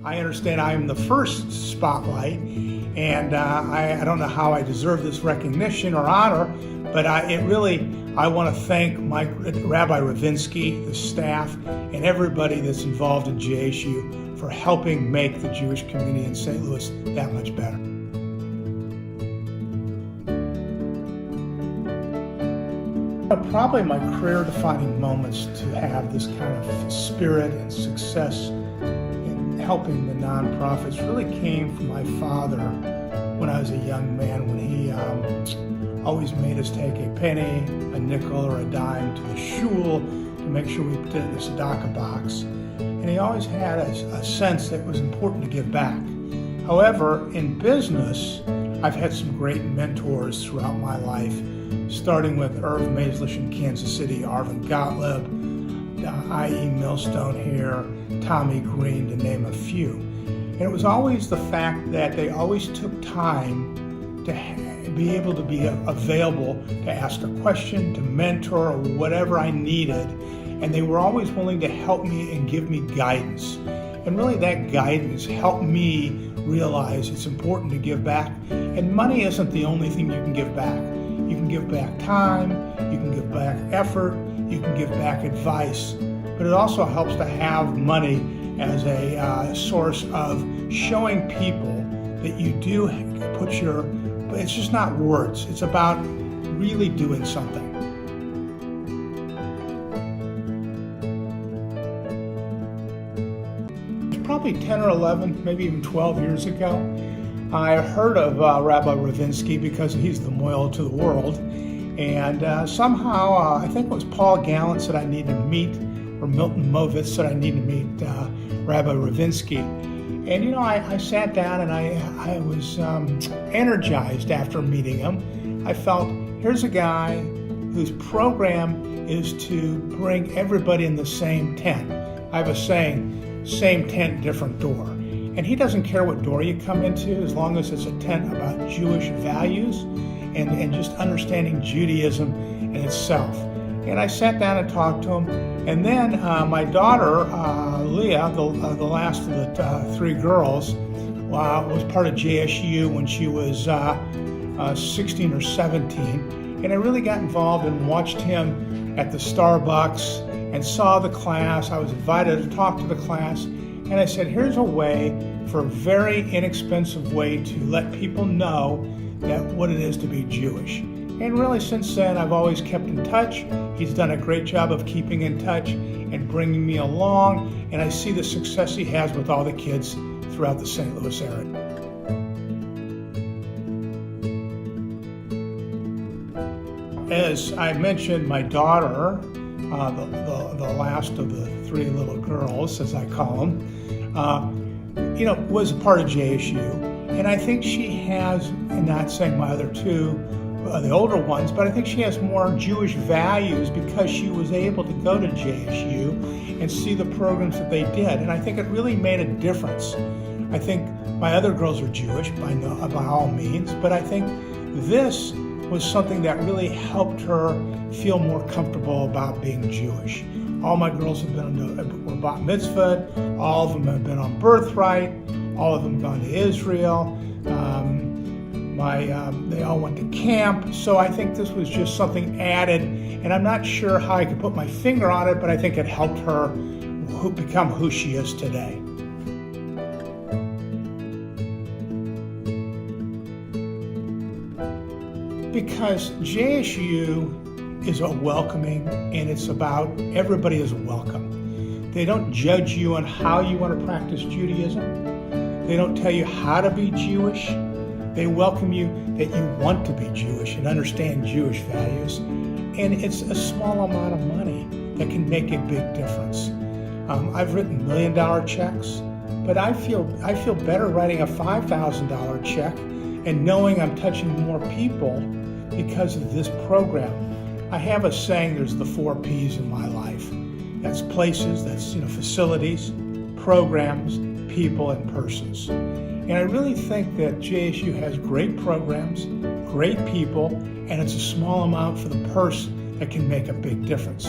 I understand I am the first spotlight, and I don't know how I deserve this recognition or honor, but I want to thank Rabbi Ravinsky, the staff, and everybody that's involved in JSU for helping make the Jewish community in St. Louis that much better. Probably my career-defining moments to have this kind of spirit and success in helping the nonprofits really came from my father when I was a young man, when he always made us take a penny, a nickel, or a dime to the shul to make sure we put it in the tzedakah box. And he always had a sense that it was important to give back. However, in business, I've had some great mentors throughout my life, starting with Irv Maislish in Kansas City, Arvin Gottlieb, I.E. Millstone here, Tommy Green, to name a few. And it was always the fact that they always took time to be able to be available to ask a question, to mentor, or whatever I needed. And they were always willing to help me and give me guidance. And really that guidance helped me realize it's important to give back. And money isn't the only thing you can give back. You can give back time, you can give back effort, you can give back advice. But it also helps to have money as a source of showing people that you do put but it's just not words. It's about really doing something. Probably 10 or 11, maybe even 12 years ago, I heard of Rabbi Ravinsky because he's the moil to the world. And somehow, I think it was Paul Gallant said I need to meet, or Milton Movitz said I need to meet Rabbi Ravinsky. And you know, I sat down and I was energized after meeting him. I felt, here's a guy whose program is to bring everybody in the same tent. I have a saying, same tent, different door. And he doesn't care what door you come into as long as it's a tent about Jewish values and just understanding Judaism in itself. And I sat down and talked to him. And then my daughter, Leah, the last of the three girls, was part of JSU when she was 16 or 17. And I really got involved and watched him at the Starbucks and saw the class. I was invited to talk to the class. And I said, here's a way, for a very inexpensive way, to let people know that what it is to be Jewish. And really since then, I've always kept in touch. He's done a great job of keeping in touch and bringing me along. And I see the success he has with all the kids throughout the St. Louis area. As I mentioned, my daughter, the last of the three little girls, as I call them, was a part of JSU. And I think she has, and not saying my other two, the older ones, but I think she has more Jewish values because she was able to go to JSU and see the programs that they did. And I think it really made a difference. I think my other girls are Jewish by all means, but I think this was something that really helped her feel more comfortable about being Jewish. All my girls were bat mitzvahed, all of them have been on birthright, all of them have gone to Israel. They all went to camp, so I think this was just something added, and I'm not sure how I could put my finger on it, but I think it helped her become who she is today. Because JSU is a welcoming, and it's about everybody is welcome. They don't judge you on how you want to practice Judaism. They don't tell you how to be Jewish. They welcome you that you want to be Jewish and understand Jewish values. And it's a small amount of money that can make a big difference. I've written $1 million checks, but I feel better writing a $5,000 check and knowing I'm touching more people because of this program. I have a saying, there's the 4 P's in my life. That's places, that's facilities, programs, people, and persons. And I really think that JSU has great programs, great people, and it's a small amount for the purse that can make a big difference.